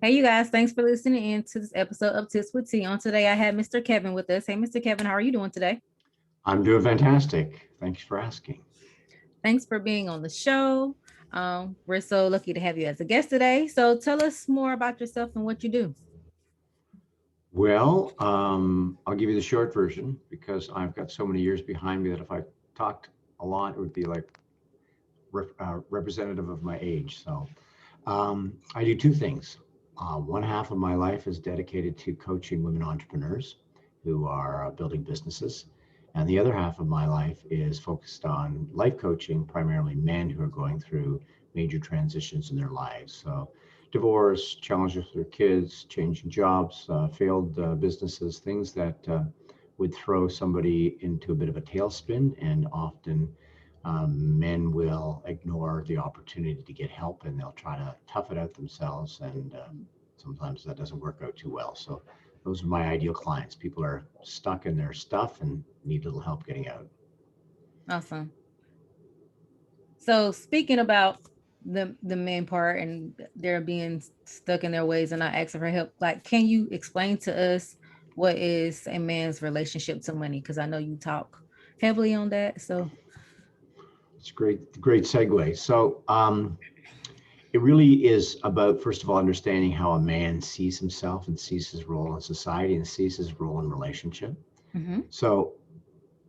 Hey, you guys, thanks for listening in to this episode of Tips with T. On today, I had Mr. Kevin with us. Hey, Mr. Kevin, how are you doing today? I'm doing fantastic. Thanks for asking. Thanks for being on the show. We're so lucky to have you as a guest today. So tell us more about yourself and what you do. Well, I'll give you the short version because I've got so many years behind me that if I talked a lot, it would be like representative of my age. So I do two things. One half of my life is dedicated to coaching women entrepreneurs who are building businesses. And the other half of my life is focused on life coaching, primarily men who are going through major transitions in their lives. So, divorce, challenges with their kids, changing jobs, failed businesses, things that would throw somebody into a bit of a tailspin. And often men will ignore the opportunity to get help and they'll try to tough it out themselves. And sometimes that doesn't work out too well. So, those are my ideal clients. People are stuck in their stuff and need a little help getting out. Awesome. So speaking about the men part and they're being stuck in their ways and not asking for help, like, can you explain to us what is a man's relationship to money? Because I know you talk heavily on that. So, It's a great segue. So, it really is about, first of all, understanding how a man sees himself and sees his role in society and sees his role in relationship. mm-hmm, So,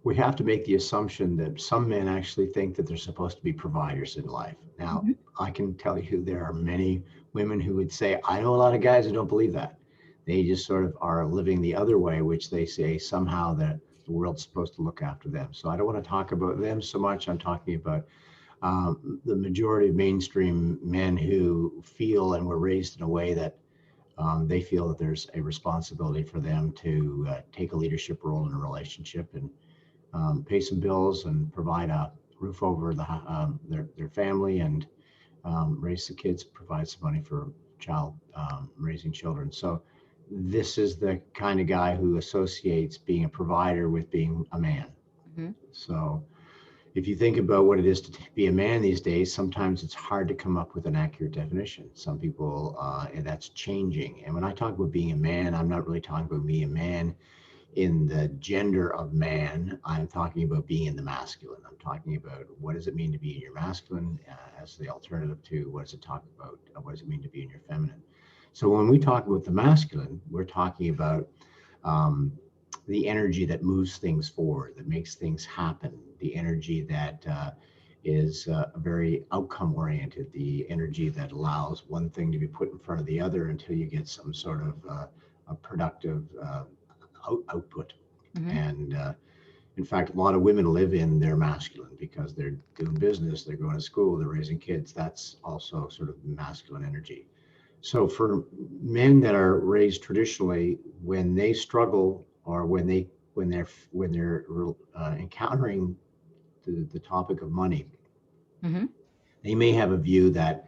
we have to make the assumption that some men actually think that they're supposed to be providers in life. Now, mm-hmm, I can tell you there are many women who would say, I know a lot of guys who don't believe that. They just sort of are living the other way, which they say somehow that the world's supposed to look after them. So I don't want to talk about them so much. I'm talking about the majority of mainstream men who feel and were raised in a way that they feel that there's a responsibility for them to take a leadership role in a relationship and pay some bills and provide a roof over their family and raise the kids, provide some money for child raising children. So this is the kind of guy who associates being a provider with being a man. mm-hmm. So if you think about what it is to be a man these days, sometimes it's hard to come up with an accurate definition. Some people, and that's changing. And when I talk about being a man, I'm not really talking about being a man in the gender of man. I'm talking about being in the masculine. I'm talking about what does it mean to be in your masculine as the alternative to what does it talk about? What does it mean to be in your feminine? So when we talk about the masculine, we're talking about um, the energy that moves things forward, that makes things happen, the energy that is very outcome oriented, the energy that allows one thing to be put in front of the other until you get some sort of a productive output. Mm-hmm. And in fact, a lot of women live in their masculine because they're doing business, they're going to school, they're raising kids. That's also sort of masculine energy. So for men that are raised traditionally, when they struggle or when they're encountering the topic of money, Mm-hmm. they may have a view that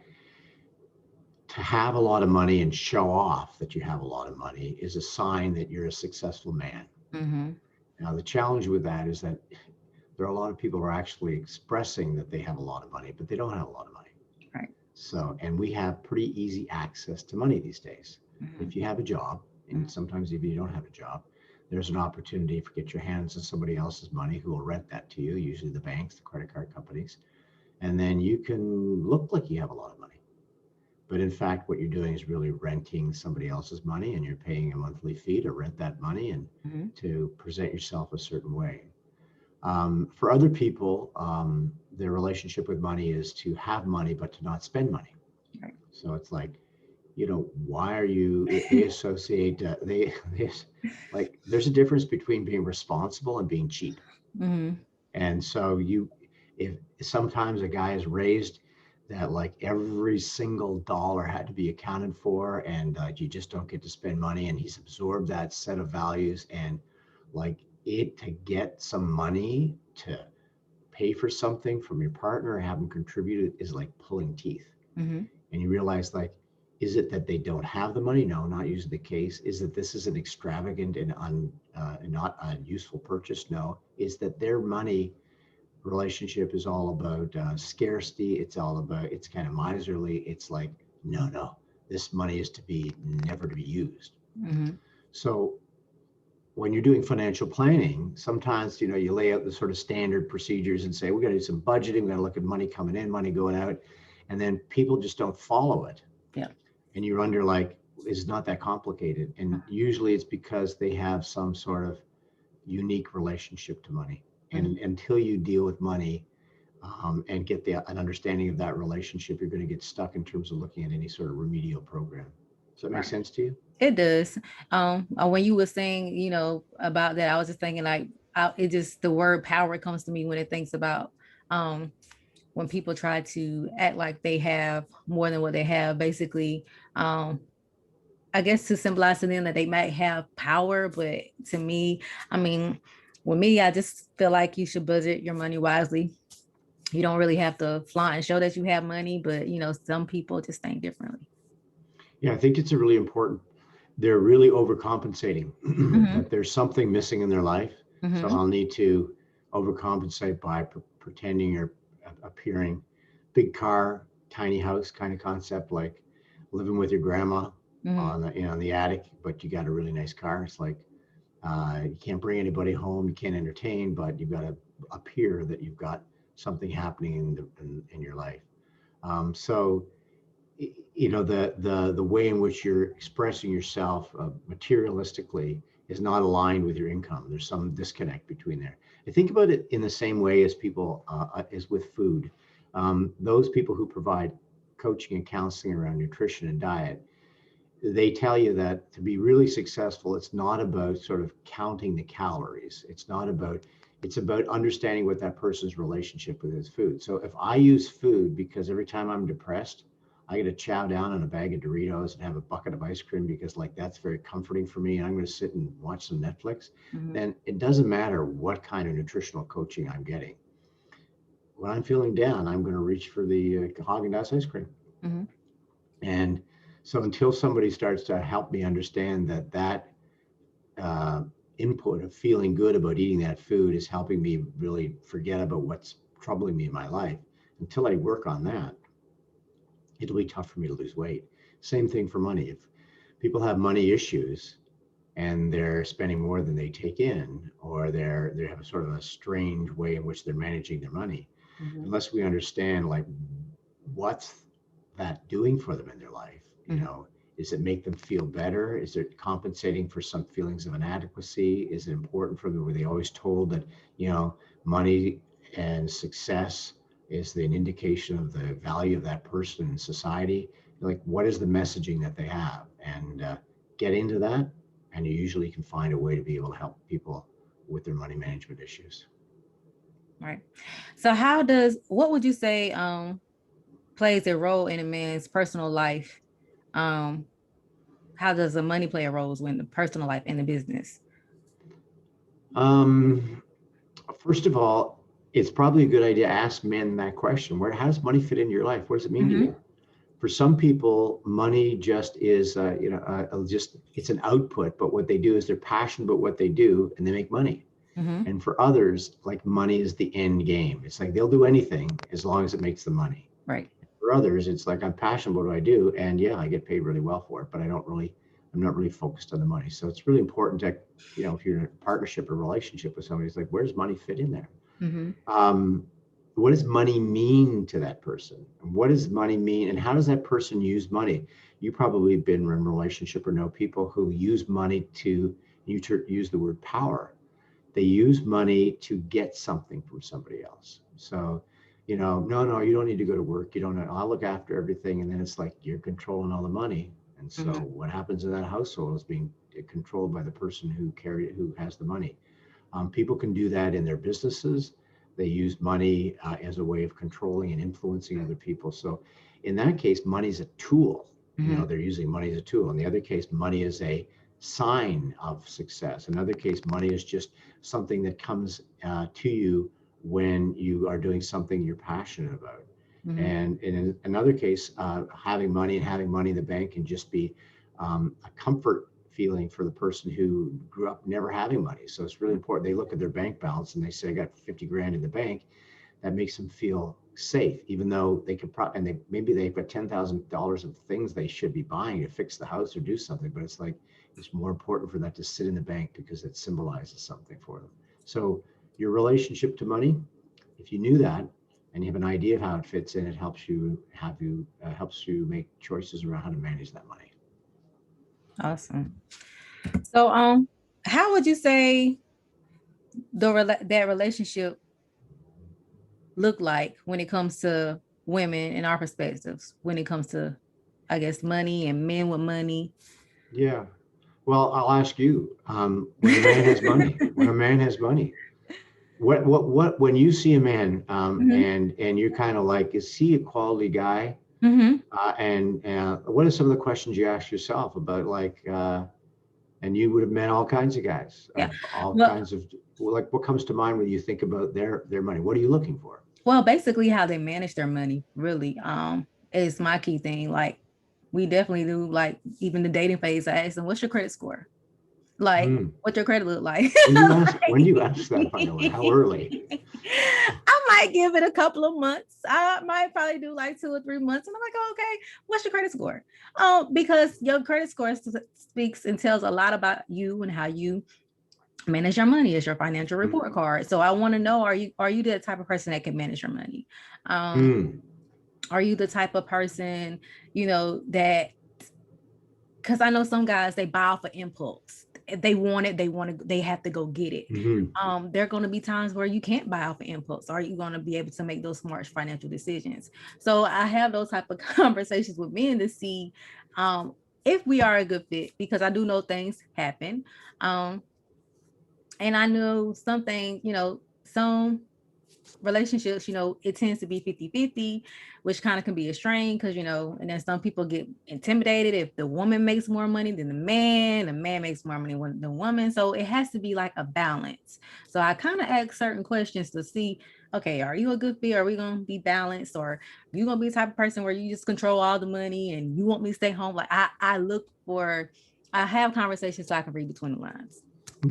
to have a lot of money and show off that you have a lot of money is a sign that you're a successful man. Mm-hmm. Now, the challenge with that is that there are a lot of people who are actually expressing that they have a lot of money, but they don't have a lot of money. Right. So, and we have pretty easy access to money these days. Mm-hmm. If you have a job, and sometimes if you don't have a job, there's an opportunity to get your hands on somebody else's money who will rent that to you, usually the banks, the credit card companies, and then you can look like you have a lot of money. But in fact, what you're doing is really renting somebody else's money and you're paying a monthly fee to rent that money and Mm-hmm. to present yourself a certain way. For other people, their relationship with money is to have money, but to not spend money. Right. So it's like, why are you, they associate, they, like, there's a difference between being responsible and being cheap. Mm-hmm. And so if sometimes a guy is raised that like every single dollar had to be accounted for and you just don't get to spend money and he's absorbed that set of values and like it to get some money to pay for something from your partner or have them contribute is like pulling teeth. Mm-hmm. And you realize like, is it that they don't have the money? No, not usually the case. Is that this is an extravagant and not a useful purchase? No. Is that their money relationship is all about scarcity. It's all about, it's kind of miserly. It's like, no, this money is to be never to be used. Mm-hmm. So when you're doing financial planning, sometimes, you lay out the sort of standard procedures and say, we got to do some budgeting. We got to look at money coming in, money going out. And then people just don't follow it. Yeah. And you wonder, like, it's not that complicated. And usually it's because they have some sort of unique relationship to money. And until you deal with money and get an understanding of that relationship, you're going to get stuck in terms of looking at any sort of remedial program. Does that make sense to you? It does. When you were saying, about that, I was just thinking like, it just, the word power comes to me when it thinks about, when people try to act like they have more than what they have, basically, I guess to symbolize to them that they might have power. But to me, I mean, with me, I just feel like you should budget your money wisely. You don't really have to flaunt and show that you have money, but some people just think differently. Yeah, I think it's a really important. They're really overcompensating that there's something missing in their life. So I'll need to overcompensate by pretending you're appearing big car, tiny house kind of concept, like living with your grandma on the in the attic, but you got a really nice car. It's like you can't bring anybody home, you can't entertain, but you've got to appear that you've got something happening in your life. So the way in which you're expressing yourself materialistically is not aligned with your income. There's some disconnect between there. I think about it in the same way as people as with food. Those people who provide coaching and counseling around nutrition and diet, they tell you that to be really successful, it's not about sort of counting the calories. It's about understanding what that person's relationship with his food. So if I use food because every time I'm depressed, I get to chow down on a bag of Doritos and have a bucket of ice cream because like that's very comforting for me, and I'm going to sit and watch some Netflix, then it doesn't matter what kind of nutritional coaching I'm getting. When I'm feeling down, I'm going to reach for the Haagen-Dazs ice cream. And so until somebody starts to help me understand that input of feeling good about eating that food is helping me really forget about what's troubling me in my life, until I work on that, it'll be tough for me to lose weight. Same thing for money. If people have money issues and they're spending more than they take in, or they have a sort of a strange way in which they're managing their money, unless we understand like what's that doing for them in their life, is it make them feel better? Is it compensating for some feelings of inadequacy? Is it important for them? Were they always told that, money and success is an indication of the value of that person in society? Like, what is the messaging that they have? And get into that, and you usually can find a way to be able to help people with their money management issues. Right. So what would you say plays a role in a man's personal life? How does the money play a role in the personal life and the business? First of all, it's probably a good idea to ask men that question. How does money fit into your life? What does it mean to you? For some people, money just is, it's an output, but what they do is they're passionate about what they do and they make money. And for others, like, money is the end game. It's like they'll do anything as long as it makes them money. Right. For others, it's like, I'm passionate about what I do, and yeah, I get paid really well for it, but I'm not really focused on the money. So it's really important to, if you're in a partnership or relationship with somebody, it's like, where does money fit in there? What does money mean to that person? What does money mean, and how does that person use money? You probably have been in a relationship or know people who use money to use the word power. They use money to get something from somebody else. So, no, you don't need to go to work. You don't know, I'll look after everything. And then it's like, you're controlling all the money. And so what happens in that household is being controlled by the person who has the money. People can do that in their businesses. They use money as a way of controlling and influencing other people. So in that case, money is a tool. They're using money as a tool. In the other case, money is a sign of success. In another case, money is just something that comes to you when you are doing something you're passionate about. And in another case, having money in the bank can just be a comfort feeling for the person who grew up never having money. So it's really important. They look at their bank balance and they say, I got 50 grand in the bank. That makes them feel safe, even though they could probably, and maybe they've got $10,000 of things they should be buying to fix the house or do something, but it's like, it's more important for that to sit in the bank because it symbolizes something for them. So your relationship to money, if you knew that and you have an idea of how it fits in, it helps you helps you make choices around how to manage that money. Awesome. So, how would you say that relationship look like when it comes to women and our perspectives, when it comes to, I guess, money and men with money? Yeah. Well, I'll ask you, when a man has money, when you see a man, and you're kind of like, is he a quality guy? And what are some of the questions you ask yourself about, like, and you would have met all kinds of guys, Yeah. all kinds of, like, what comes to mind when you think about their money? What are you looking for? Well, basically how they manage their money really is my key thing. Like, we definitely do, like, even the dating phase, I ask them, what's your credit score? Like, what your credit look like? When do you ask that, by the way? How early? I might give it a couple of months. I might probably do like 2 or 3 months. And I'm like, oh, okay, what's your credit score? Because your credit score speaks and tells a lot about you and how you manage your money. Is your financial report card. So I want to know, are you the type of person that can manage your money? Are you the type of person, that, because I know some guys, they buy off of impulse. They want it, they have to go get it. There are going to be times where you can't buy off of impulse. Are you going to be able to make those smart financial decisions? So I have those type of conversations with men to see if we are a good fit, because I do know things happen. And I know something, some relationships, it tends to be 50-50, which kind of can be a strain because, and then some people get intimidated if the woman makes more money than the man makes more money than the woman. So it has to be like a balance. So I kind of ask certain questions to see, okay, are you a good fit? Are we going to be balanced? Or are you going to be the type of person where you just control all the money and you want me to stay home? Like I have conversations so I can read between the lines.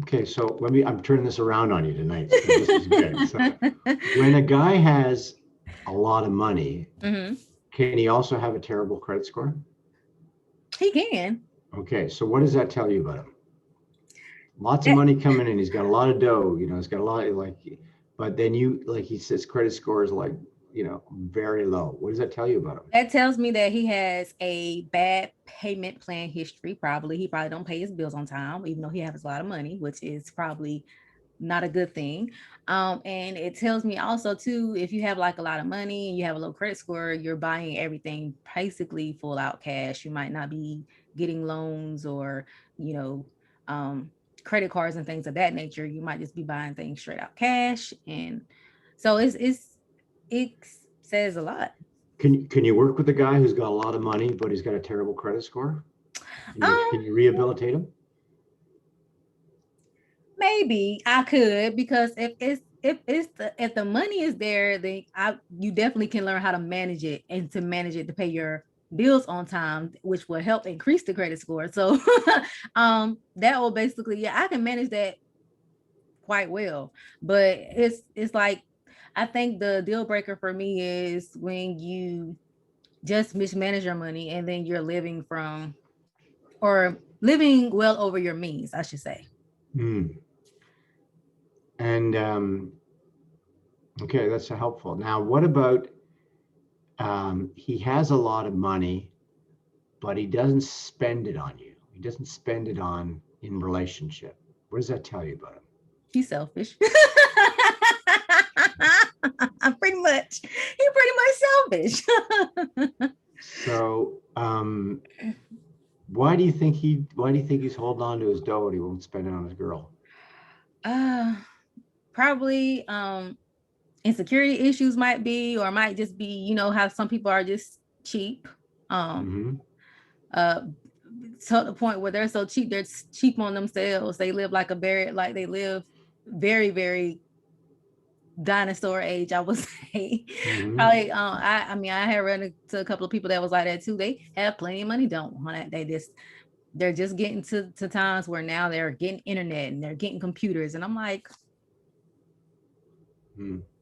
Okay, so I'm turning this around on you tonight. So this is good. So when a guy has a lot of money, can he also have a terrible credit score? He can. Okay, so what does that tell you about him? Lots of money coming in. He's got a lot of dough, he's got a lot of, like, but then he says credit score is like, very low. What does that tell you about him? That tells me that he has a bad payment plan history. He probably don't pay his bills on time, even though he has a lot of money, which is probably not a good thing. And it tells me also too, if you have like a lot of money and you have a low credit score, you're buying everything basically full out cash. You might not be getting loans or, credit cards and things of that nature. You might just be buying things straight out cash. And so it says a lot. Can you work with a guy who's got a lot of money, but he's got a terrible credit score? Can you rehabilitate him? Maybe I could, because if the money is there, then you definitely can learn how to manage it and to manage it to pay your bills on time, which will help increase the credit score. So that will basically, I can manage that quite well. But it's like, I think the deal breaker for me is when you just mismanage your money and then you're living well over your means, I should say. And okay, that's helpful. Now, what about he has a lot of money, but he doesn't spend it on you. He doesn't spend it in relationship. What does that tell you about him? He's selfish. Pretty much. He's pretty much selfish. So, why do you think he's holding on to his dough and he won't spend it on his girl? Probably insecurity issues might be, or might just be, how some people are just cheap. To the point where they're so cheap, they're cheap on themselves. They live they live very, very dinosaur age, I would say. Probably, I have run into a couple of people that was like that too. They have plenty of money, don't want it. They're just getting to times where now they're getting internet and they're getting computers, and I'm like,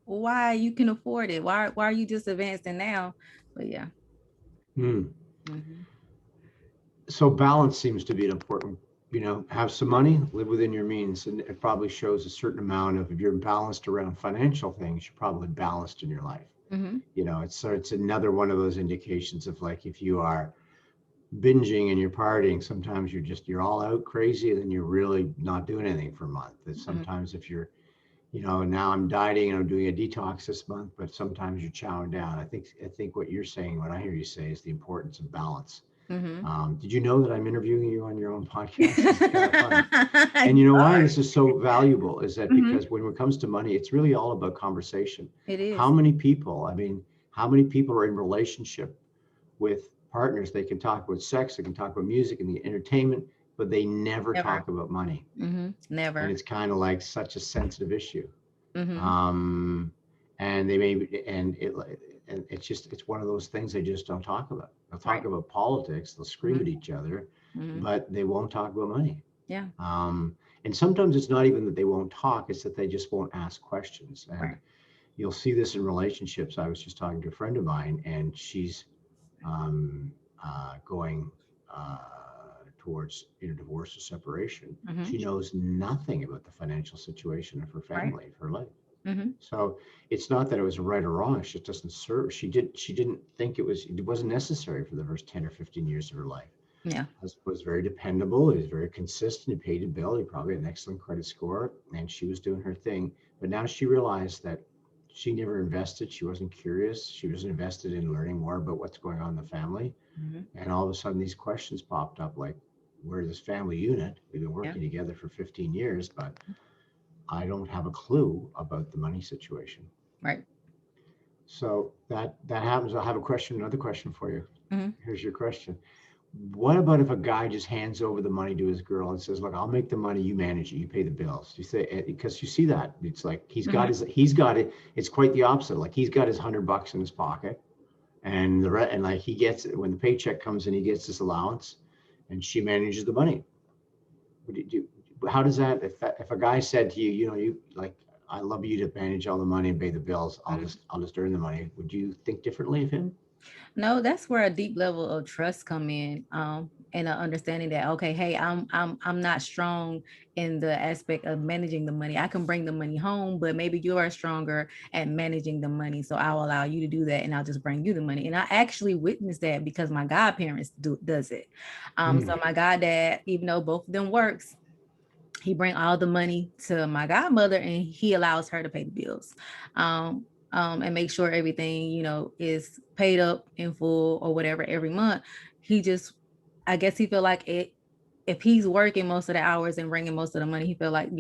why you can afford it. Why are you just advancing now? But yeah. Hmm. Mhm. So balance seems to be an important, have some money, live within your means. And it probably shows a certain amount of, if you're balanced around financial things, you're probably balanced in your life. Mhm. It's another one of those indications of, like, if you are binging and you're partying, sometimes you're all out crazy, and then you're really not doing anything for a month. And Mhm. sometimes if you're, now I'm dieting and I'm doing a detox this month, but sometimes you're chowing down. I think what you're saying, what I hear you say, is the importance of balance. Mhm. Did you know that I'm interviewing you on your own podcast? This is kind of fun. And You you know why are. this is so valuable is that, Mhm. because when it comes to money, it's really all about conversation. It How is. many people, I mean, how many people are in relationship with partners? They can talk about sex, they can talk about music and the entertainment, but they never Never. talk about money. And Never. it's kind of like such a sensitive issue. Mhm. Um, and they may, and it's one of those things they just don't talk about. They'll talk Right. about politics, they'll scream Mhm. at each other, Mhm. but they won't talk about money. Yeah. And sometimes it's not even that they won't talk, it's that they just won't ask questions. And Right. you'll see this in relationships. I was just talking to a friend of mine, and she's um, going towards, divorce or separation. Mhm. She knows nothing about the financial situation of her Right. family, of her life. Mhm. So it's not that it was right or wrong. It just doesn't serve. She didn't think it wasn't necessary for the first 10 or 15 years of her life. Yeah. Husband was very dependable. He was very consistent. He paid a bill. He probably had an excellent credit score, and she was doing her thing. But now she realized that she never invested. She wasn't curious. She wasn't invested in learning more about what's going on in the family. Mhm. And all of a sudden, these questions popped up, like, we're this family unit. We've been Yeah. working together for 15 years, but I don't have a clue about the money situation. Right. So that happens. I have another question for you. Mhm. Here's your question. What about if a guy just hands over the money to his girl and says, "Look, I'll make the money. You manage it. You pay the bills." You say, because you see that it's like Mhm. he's got it. It's quite the opposite. Like, he's got his $100 in his pocket, and and like, he gets it when the paycheck comes in. He gets his allowance, and she manages the money. Would you do? How does that? If a guy said to you, you like, "I love you to manage all the money and pay the bills. I'll Mhm. just I'll just earn the money." Would you think differently of him? No, that's where a deep level of trust come in, and understanding that, okay, hey, I'm not strong in the aspect of managing the money. I can bring the money home, but maybe you are stronger at managing the money. So I'll allow you to do that, and I'll just bring you the money. And I actually witnessed that because my godparents does it. Hmm. So my goddad, even though both of them works, he bring all the money to my godmother, and he allows her to pay the bills, and make sure everything, is paid up in full or whatever every month. He just, I guess he feel like it, if he's working most of the hours and bringing most of the money, he feel like,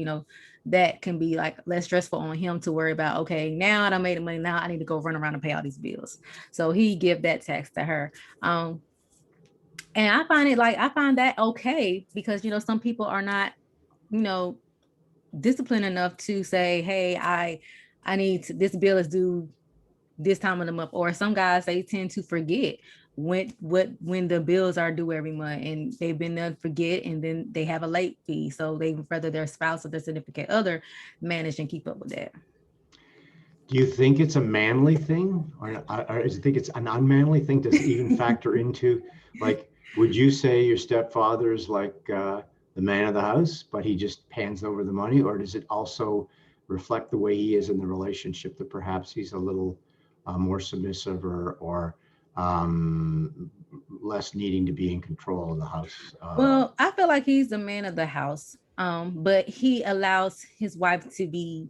that can be like less stressful on him to worry about, okay, now I made the money, now I need to go run around and pay all these bills. So he give that tax to her. And I find that okay, because some people are not, you know disciplined enough to say, hey, I need to, this bill is due this time of the month. Or some guys, they tend to forget when the bills are due every month, and they've been there, forget, and then they have a late fee. So they, whether their spouse or their significant other, manage and keep up with that. Do you think it's a manly thing, or do you think it's an unmanly thing? Does it even factor into, like, would you say your stepfather is like the man of the house, but he just hands over the money, or does it also reflect the way he is in the relationship, that perhaps he's a little more submissive, or um, less needing to be in control of the house? Well, I feel like he's the man of the house, but he allows his wife to be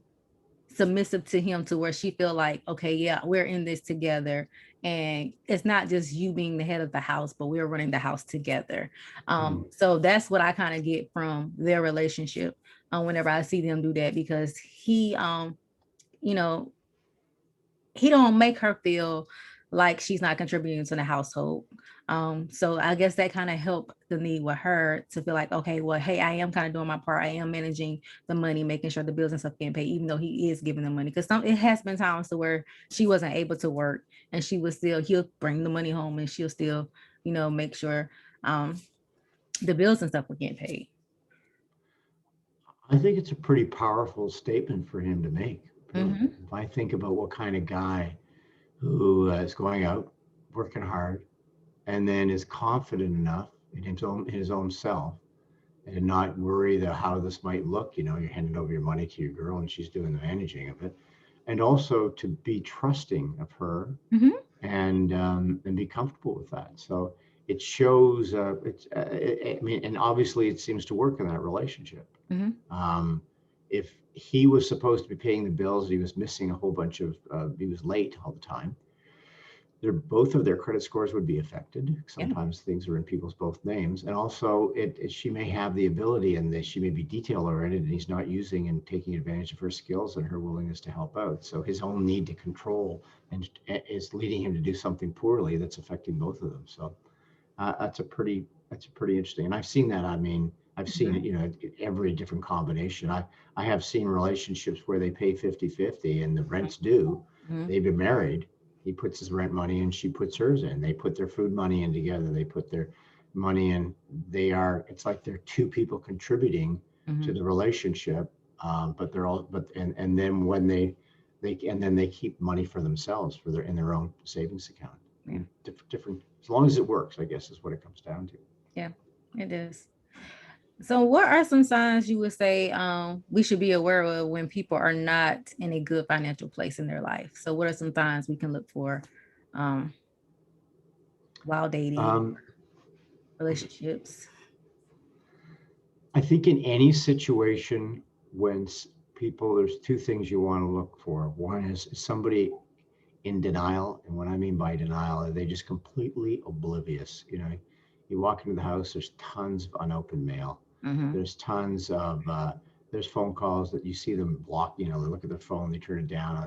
submissive to him, to where she feel like, okay, yeah, we're in this together, and it's not just you being the head of the house, but we're running the house together. Mm. So that's what I kind of get from their relationship, whenever I see them do that, because you know he don't make her feel like she's not contributing to the household. So I guess that kind of helped the need with her to feel like, okay, well, hey, I am kind of doing my part. I am managing the money, making sure the bills and stuff getting paid, even though he is giving the money. Because it has been times to where she wasn't able to work, and she was still, he'll bring the money home, and she'll still, make sure um the bills and stuff were getting paid. I think it's a pretty powerful statement for him to make, Mm-hmm. If I think about what kind of guy who is going out, working hard, and then is confident enough in his own self and not worry that how this might look. You know, you're handing over your money to your girl and she's doing the managing of it, and also to be trusting of her Mm-hmm. and be comfortable with that. So it shows. I mean, and obviously it seems to work in that relationship. Mm-hmm. Um, if he was supposed to be paying the bills, he was missing a whole bunch of. He was late all the time. Both of their credit scores would be affected. Yeah. Sometimes things are in people's both names, and also she may have the ability, and that she may be detail oriented, and he's not using and taking advantage of her skills and her willingness to help out. So his own need to control and is leading him to do something poorly that's affecting both of them. So that's a pretty interesting, and I've seen that. I mean, I've seen Mm-hmm. it, every different combination. I have seen relationships where they pay 50-50 and the rent's due. Mm-hmm. They've been married. He puts his rent money in, she puts hers in. They put their food money in together. They put their money in. It's like they're two people contributing to Mm-hmm. the relationship. But they're all, and then when and then they keep money for themselves in their own savings account. Yeah. Different, as long as it works, I guess, is what it comes down to. Yeah, it is. So what are some signs you would say we should be aware of when people are not in a good financial place in their life? So what are some signs we can look for um, while dating Um, relationships? I think in any situation when people, there's two things you want to look for. One is somebody in denial. And what I mean by denial, are they just completely oblivious? You walk into the house, there's tons of unopened mail. Mm-hmm. There's tons of, there's phone calls that you see them block, they look at their phone, they turn it down.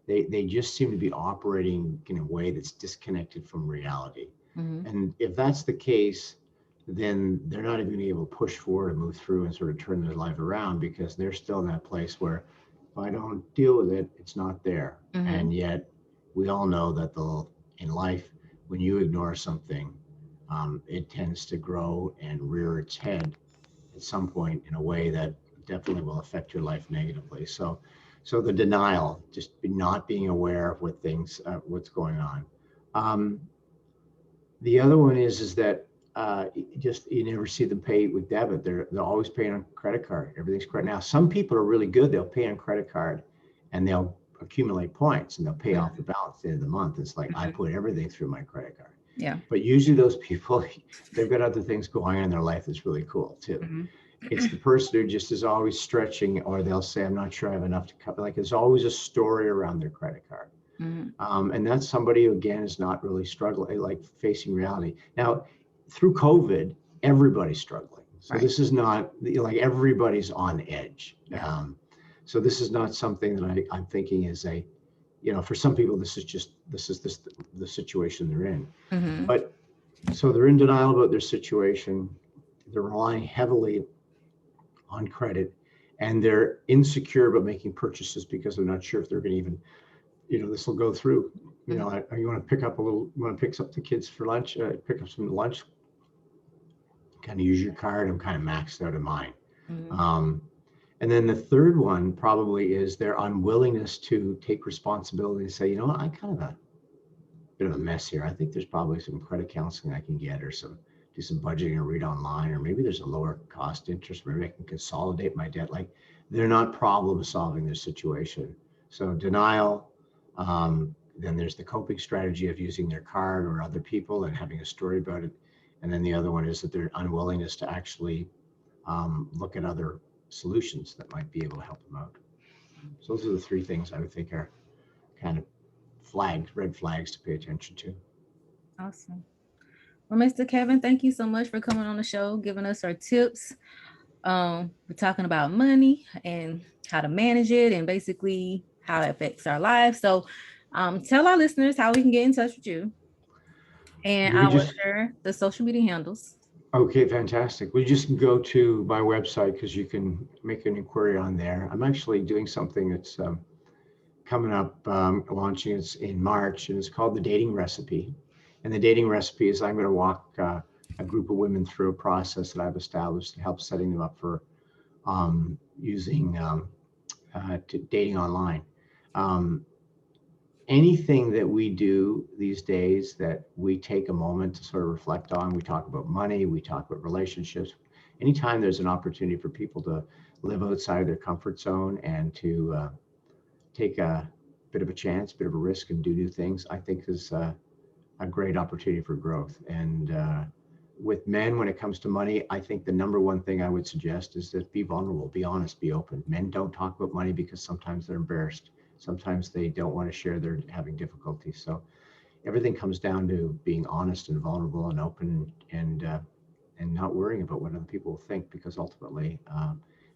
They just seem to be operating in a way that's disconnected from reality. Mm-hmm. And if that's the case, then they're not even going to be able to push forward and move through and sort of turn their life around, because they're still in that place where if I don't deal with it, it's not there. Mm-hmm. And yet we all know that in life, when you ignore something, it tends to grow and rear its head at some point in a way that definitely will affect your life negatively. So the denial, just not being aware of what's going on. The other one is that you never see them pay with debit. They're always paying on credit card. Everything's credit. Now, some people are really good. They'll pay on credit card, and they'll accumulate points, and they'll pay off the balance at the end of the month. It's like, I put everything through my credit card. Yeah. But usually those people, they've got other things going on in their life that's really cool too. Mm-hmm. It's the person who just is always stretching, or they'll say, I'm not sure I have enough to cover. Like, there's always a story around their credit card. Mm-hmm. And that's somebody who, again, is not really struggling, like facing reality. Now, through COVID, everybody's struggling. So Right. this is not like everybody's on edge. Yeah. So this is not something that I'm thinking is for some people, this is the situation they're in. Mm-hmm. But so they're in denial about their situation. They're relying heavily on credit, and they're insecure about making purchases because they're not sure if they're going to even, this will go through. You want to pick up the kids for lunch, pick up some lunch, kind of use your card. I'm kind of maxed out of mine. Mm-hmm. And then the third one probably is their unwillingness to take responsibility and say, I'm kind of a bit of a mess here. I think there's probably some credit counseling I can get, or do some budgeting or read online, or maybe there's a lower cost interest. Maybe I can consolidate my debt. Like, they're not problem solving their situation. So denial. Then there's the coping strategy of using their card or other people and having a story about it. And then the other one is that their unwillingness to actually look at other solutions that might be able to help them out. So those are the three things I would think are kind of red flags to pay attention to. Awesome. Well, Mr. Kevin, thank you so much for coming on the show, giving us our tips. We're talking about money and how to manage it, and basically how it affects our lives. So tell our listeners how we can get in touch with you. And I will share the social media handles. Okay, fantastic. We just go to my website because you can make an inquiry on there. I'm actually doing something that's coming up, launching it's in March, and it's called The Dating Recipe. And the dating recipe is I'm going to walk a group of women through a process that I've established to help setting them up for using dating online. Um, Anything that we do these days that we take a moment to sort of reflect on, we talk about money, we talk about relationships. Anytime there's an opportunity for people to live outside of their comfort zone and to take a bit of a chance, bit of a risk, and do new things, I think is a great opportunity for growth. And with men, when it comes to money, I think the number one thing I would suggest is that be vulnerable, be honest, be open. Men don't talk about money because sometimes they're embarrassed. Sometimes they don't want to share they're having difficulty. So everything comes down to being honest and vulnerable and open, and not worrying about what other people will think, because ultimately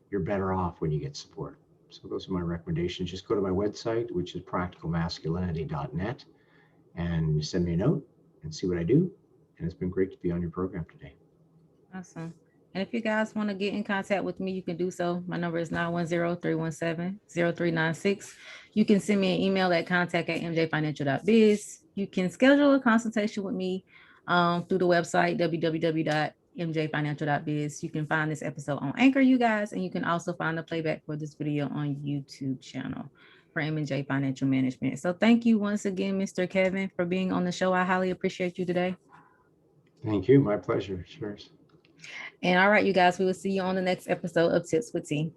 you're better off when you get support. So those are my recommendations. Just go to my website, which is practicalmasculinity.net, and send me a note and see what I do. And it's been great to be on your program today. Awesome. And if you guys want to get in contact with me, you can do so. My number is 910-317-0396. You can send me an email at contact@mjfinancial.biz. You can schedule a consultation with me through the website, www.mjfinancial.biz. You can find this episode on Anchor, you guys, and you can also find the playback for this video on YouTube channel for M&J Financial Management. So thank you once again, Mr. Kevin, for being on the show. I highly appreciate you today. Thank you. My pleasure. Cheers. And all right, you guys, we will see you on the next episode of Tips with T.